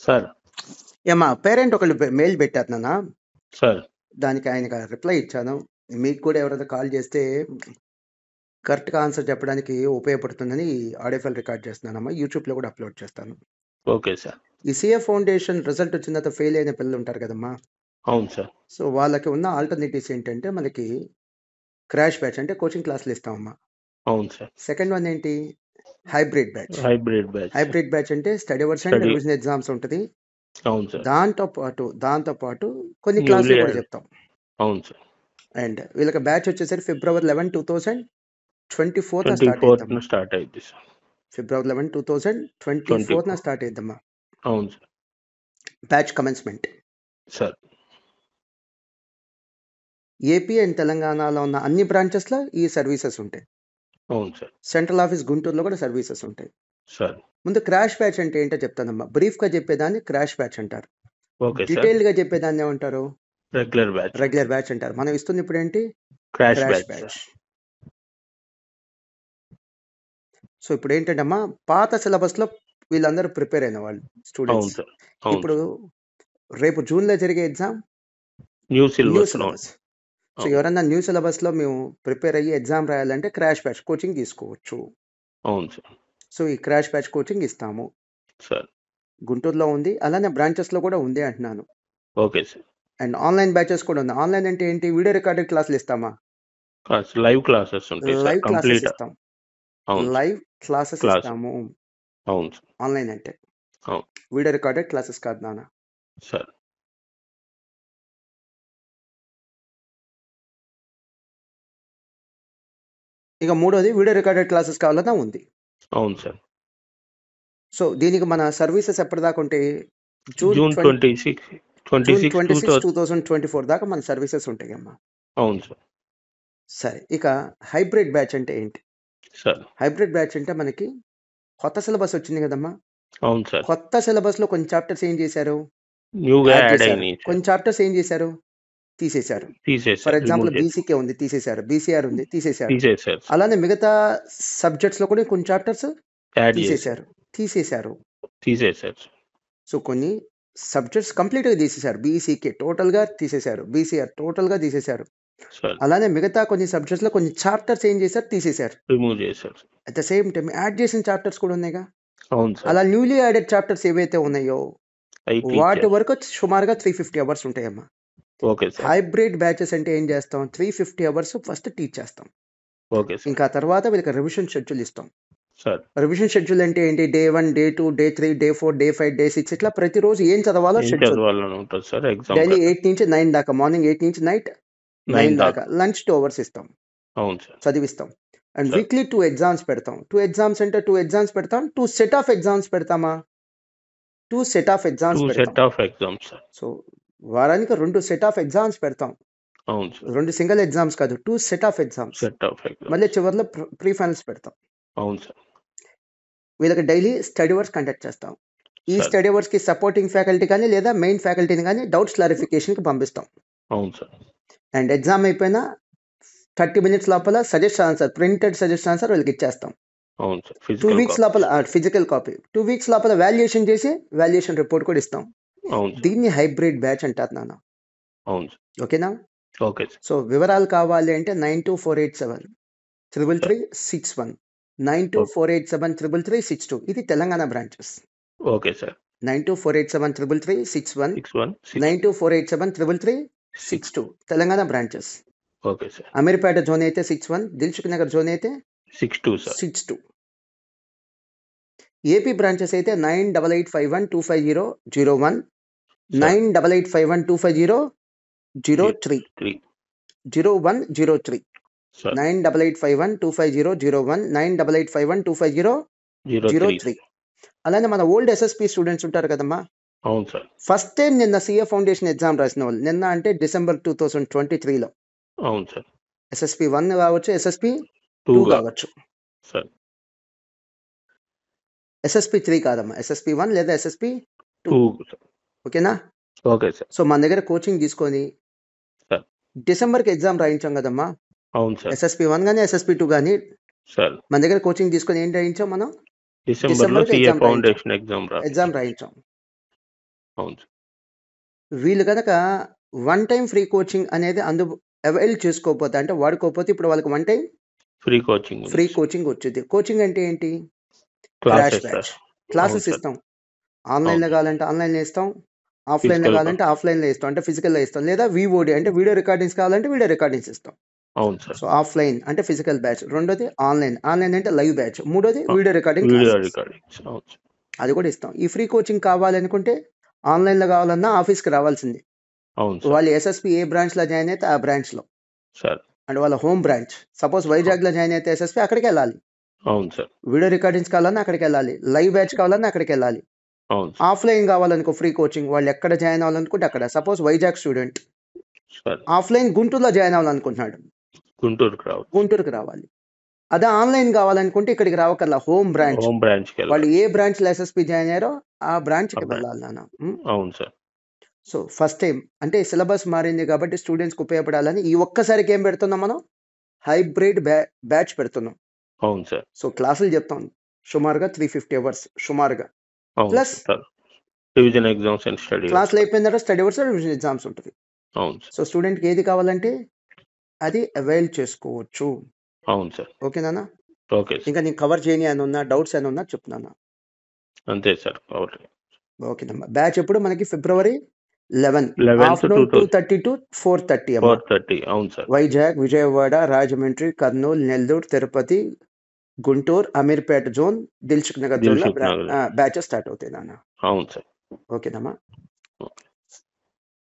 Sir. మా parent ఒకళ్ళు mail పెట్టారు నాన్న. సార్. దానికి ఆయనకి రిప్లై ఇచ్చాను. మీకు కూడా ఎవరైనా కాల్ చేస్తే కరెక్ట్‌గా ఆన్సర్ చెప్పడానికి ఉపయోగపడుతుందని ఆడియో ఫైల్ రికార్డ్ చేస్తున్నానమ్మా. యూట్యూబ్‌లో కూడా అప్లోడ్ చేస్తాను. Okay sir. ఈ సీఎఫ్ ఫౌండేషన్ రిజల్ట్ వచ్చిన తర్వాత ఫెయిల్ అయిన పిల్లలు ఉంటారు కదమ్మా. అవును సార్. సో వాళ్ళకి ఉన్న ఆల్టర్నేటివ్స్ ఏంటంటే మనకి క్రాష్ బ్యాచ్ అంటే కోచింగ్ క్లాసులు ఇస్తామమ్మా. అవును సార్. సెకండ్ వన్ ఏంటి? Hybrid batch. హైబ్రిడ్ బ్యాచ్ అంటే study hours and revision exams ఉంటుంది. అవును సార్. దాంతో పాటు కొన్ని క్లాసులు కూడా చెప్తాం. అవును సార్. అండ్ వీళ్ళకి బ్యాచ్ వచ్చేసరికి February 11, 2024 స్టార్ట్ అయ్యింది సార్. February 11, 2024 స్టార్ట్ అయ్యిద్దమ్మా. అవును sir. Batch commencement sir. AP and తెలంగాణలో ఉన్న అన్ని బ్రాంచెస్లో ఈ సర్వీసెస్ ఉంటాయి. అవును సార్. సెంట్రల్ ఆఫీస్ గుంటూరులో కూడా సర్వీసెస్ ఉంటాయి. సార్. ముందు క్రాష్ బ్యాచ్ అంటే ఏంటో చెప్తానమ్మా. బ్రీఫ్గా చెప్పేదాన్ని క్రాష్ బ్యాచ్ అంటారు. ఓకే. డీటెయిల్గా చెప్పేదాన్ని ఏమంటారు? రెగ్యులర్ బ్యాచ్ అంటారు. మనం ఇస్తుంది ఇప్పుడు ఏంటి? Crash batch. సో ఇప్పుడు ఏంటంటే అమ్మా, పాత సిలబస్లో వీళ్ళందరూ ప్రిపేర్ అయిన వాళ్ళు స్టూడెంట్స్. ఇప్పుడు రేపు జూన్లో జరిగే ఎగ్జామ్ న్యూ సిలబస్. సో ఎవరన్నా న్యూ సిలబస్లో మేము ప్రిపేర్ అయ్యి ఎగ్జామ్ రాయాలంటే క్రాష్ బ్యాచ్ కోచింగ్ తీసుకోవచ్చు. అవును సార్. సో ఈ క్రాష్ బ్యాచ్ కోచింగ్ ఇస్తాము సార్. గుంటూరులో ఉంది, అలానే బ్రాంచెస్లో కూడా ఉంది అంటున్నాను. Okay sir. And online batches కూడా ఉంది. ఆన్లైన్ అంటే ఏంటి? వీడియో రికార్డెడ్ క్లాసులు ఇస్తామా? లైవ్ క్లాసెస్ ఉంటాయి సార్. లైవ్ క్లాసెస్ ఇస్తాం. అవును. లైవ్ క్లాసెస్ ఇస్తాము. అవును సార్. ఆన్లైన్ అంటే అవును. వీడియో రికార్డెడ్ క్లాసెస్ కాదు నాన్న. సార్. ఇక మూడోది వీడియో రికార్డెడ్ క్లాసెస్ కావాలన్నా ఉంది. అవును సార్. సో దీనికి మన సర్వీసెస్ ఎప్పటిదాకా ఉంటాయి? జూన్ 26, 2024 దాకా మన సర్వీసెస్ ఉంటాయి అమ్మా. అవును సార్. సరే, ఇక హైబ్రిడ్ బ్యాచ్ అంటే ఏంటి? సార్. హైబ్రిడ్ బ్యాచ్ అంటే మనకి కొత్త సిలబస్ వచ్చింది కదమ్మా. అవును సార్. కొత్త సిలబస్లో కొన్ని చాప్టర్స్ ఏం చేశారు? కొన్ని చాప్టర్స్ ఏం చేశారు? తీసేశారు. ఫర్ ఎగ్జాంపుల్ బీసీకే ఉంది, తీసేశారు. బీసీఆర్ ఉంది, తీసేశారు. అలానే మిగతా సబ్జెక్ట్స్లో కూడా కొన్ని చాప్టర్స్ తీసేశారు. సో కొన్ని సబ్జెక్ట్స్ కంప్లీట్గా తీసేశారు. బీసీకే టోటల్గా తీసేశారు, బీసీఆర్ టోటల్గా తీసేశారు. అలానే మిగతా కొన్ని సబ్జెక్ట్స్లో కొన్ని చాప్టర్స్ ఏం చేశారు? తీసేశారు. At the same time add చేసిన చాప్టర్స్ కూడా ఉన్నాయిగా. అలా న్యూలీ యాడెడ్ చాప్టర్స్ ఏవైతే ఉన్నాయో వాటి వరకు సుమారుగా 350 అవర్స్ ఉంటాయమ్మా. హైబ్రిడ్ బ్యాచెస్ అంటే ఏం చేస్తాం? 350 అవర్స్ ఫస్ట్ టీచ్ చేస్తాం. ఇంకా తర్వాత వీళ్ళకి రివిజన్ షెడ్యూల్ ఇస్తాం. రివిజన్ షెడ్యూల్ అంటే ఏంటి? Day 1, Day 2, Day 3, Day 4, Day 5, Day 6 ఇట్లా ప్రతిరోజు ఏం చదవాలో షెడ్యూల్. డైలీ 8 నుంచి 9 దాకా, మార్నింగ్ 8 నుంచి నైట్ 9 దాకా. లంచ్ 2 అవర్స్ ఇస్తాం, చదివిస్తాం. అండ్ వీక్లీ 2 ఎగ్జామ్స్ పెడతాం. 2 ఎగ్జామ్స్ అంటే 2 ఎగ్జామ్స్ పెడతాం. 2 సెట్ ఆఫ్ ఎగ్జామ్స్ పెడతామా? 2 సెట్ ఆఫ్ ఎగ్జామ్స్ పెడతాం. సో వారానికి 2 సెట్ ఆఫ్ ఎగ్జామ్స్ పెడతాం. 2 సింగిల్ ఎగ్జామ్స్ కాదు, 2 సెట్ ఆఫ్ ఎగ్జామ్స్. మళ్ళీ చివరిలో ప్రీ ఫైనల్స్ పెడతాం. వీళ్ళకి డైలీ స్టడీ అవర్స్ కండక్ట్ చేస్తాం. ఈ స్టడీ అవర్స్కి సపోర్టింగ్ ఫ్యాకల్టీ కానీ లేదా మెయిన్ ఫ్యాకల్టీని కానీ డౌట్స్ క్లారిఫికేషన్కి పంపిస్తాం. అండ్ ఎగ్జామ్ అయిపోయినా 30 minutes లోపల ప్రింటెడ్ సజెస్ట్ ఆన్సర్ వీళ్ళకి ఇచ్చేస్తాం. 2 weeks లోపల ఫిజికల్ కాపీ, 2 weeks లోపల వాల్యుయేషన్ చేసి వాల్యుయేషన్ రిపోర్ట్ కూడా ఇస్తాం. దీన్ని హైబ్రిడ్ బ్యాచ్ అంటారు నాన్న. ఓకేనా? సో వివరాలు కావాలి అంటే 9248733361, 9248733362. ఇది Telangana branches. 9248733361, 9248733362 Telangana branches. Ameerpet zone అయితే 61, దిల్సుఖ్ నగర్ జోన్ అయితే 62. ఏపీ బ్రాంచెస్ అయితే 9885125001, 9885125003, 0103, 9885125001, 9885125003. అలానే మన ఓల్డ్ ఎస్ఎస్పి స్టూడెంట్స్ ఉంటారు కదమ్మా. ఫస్ట్ టైం నిన్న సిఏ ఫౌండేషన్ ఎగ్జామ్ రాసిన వాళ్ళు, నిన్న అంటే December 2023లో SSP 1 కావచ్చు, SSP 2 కావచ్చు, SSP 3 కాదమ్మా, SSP 1 లేదా SSP 2. ఓకేనా? సో మన దగ్గర కోచింగ్ తీసుకొని డిసెంబర్కి ఎగ్జామ్ రాయించాం కదమ్మా. SSP 1 కానీ SSP 2 కానీ మన దగ్గర కోచింగ్ తీసుకొని ఏం రాయించాం? మనం డిసెంబర్కి ఎగ్జామ్ రాయించాం. అవును సార్. వీళ్ళు కనుక వన్ టైం ఫ్రీ కోచింగ్ అనేది అవైల్ చేసుకోకపోతే, అంటే వాడుకోకపోతే, ఇప్పుడు వాళ్ళకి one time free coaching free coaching వచ్చింది. కోచింగ్ అంటే ఏంటి? Crash classes sir. బ్యాచ్. అవును క్లాసెస్ సార్. ఇస్తాం. ఆన్లైన్లో అవును. కావాలంటే ఆన్లైన్లో ఇస్తాం, ఆఫ్లైన్లో ఫిజికల్ కావాలంటే ఆఫ్లైన్లో ఇస్తాం, అంటే ఫిజికల్లో ఇస్తాం, లేదా విఓడి అంటే వీడియో రికార్డింగ్స్ కావాలంటే వీడియో రికార్డింగ్స్ ఇస్తాం. అవును సార్. సో ఆఫ్లైన్ అంటే ఫిజికల్ బ్యాచ్, రెండోది ఆన్లైన్ అంటే లైవ్ బ్యాచ్, మూడోది video recording video classes, recordings. అవును సార్. అది కూడా ఇస్తాం. ఈ ఫ్రీ కోచింగ్ కావాలనుకుంటే ఆన్లైన్లో కావాలన్నా ఆఫీస్కి రావాల్సింది. అవును సార్. వాళ్ళు ఎస్ఎస్పి ఏ బ్రాంచ్లో జాయిన్ అయితే ఆ బ్రాంచ్లో, సార్. అంటే వాళ్ళ హోమ్ బ్రాంచ్. సపోజ్ వైజాగ్లో జాయిన్ అయితే ఎస్ఎస్పి అక్కడికి వెళ్ళాలి. అవును సార్. వీడియో రికార్డింగ్స్ కావాలన్నా అక్కడికి వెళ్ళాలి, లైవ్ బ్యాచ్ కావాలన్నా అక్కడికి వెళ్ళాలి. అవును సార్. ఆఫ్లైన్ కావాలనుకో ఫ్రీ కోచింగ్, వాళ్ళు ఎక్కడ జాయిన్ అవ్వాలనుకుంటే అక్కడ. Suppose Vizag student sir. Offline గుంటూరులో జాయిన్ అవ్వాలనుకుంటున్నాడు, గుంటూరుకి రావచ్చు. గుంటూరుకి రావాలి. అదే ఆన్లైన్ కావాలనుకుంటే ఇక్కడికి రావకల్లా, హోమ్ బ్రాంచ్, హోమ్ బ్రాంచ్కి వాళ్ళు వెళ్ళాలి. ఏ బ్రాంచ్లో ఎస్ఎస్పి జాయిన్ అయ్యారో ఆ బ్రాంచ్కి ఆ బ్రాంచ్. వెళ్ళాలి నాన్న. అవును సార్. సో ఫస్ట్ టైం అంటే సిలబస్ మారింది కాబట్టి స్టూడెంట్స్కి ఉపయోగపడాలని ఈ ఒక్కసారికి ఏం పెడుతున్నాం మనం? హైబ్రిడ్ బ్యాచ్ పెడుతున్నాం. అవును సార్. సో క్లాసులు చెప్తాం సుమారుగా 350 అవర్స్ సుమారుగా. అవును plus sir. Revision exams and study క్లాసులు అయిపోయిన తర్వాత స్టడీ అవర్స్, రివిజన్ ఎగ్జామ్స్ ఉంటుంది. అవును సార్. సో స్టూడెంట్కి ఏది కావాలంటే అది అవైల్ చేసుకోవచ్చు. అవును సార్. ఓకేనా? Okay sir. ఇంకా నేను కవర్ చేయని అని ఉన్నా, డౌట్స్ అని ఉన్నా చెప్తున్నాను. అంతే సార్. ఓకే. ఓకేనమ్మా. బ్యాచ్ ఎప్పుడు మనకి ఫిబ్రవరి 11 11th ఆఫ్టర్నూన్ 2:30 to 4:30 అమ్మా. 4:30. అవును సార్. వైజాగ్, విజయవాడ, రాజమండ్రి, కర్నూలు, నెల్లూరు, తిరుపతి, గుంటూరు, అమీర్పేట జోన్, దిల్సుఖ్ నగర్ జోన్లో దిల్సుఖ్ నగర్. బ్యాచెస్ స్టార్ట్ అవుతాయి నాన్న. అవును సార్. ఓకేనమ్మా. ఓకే.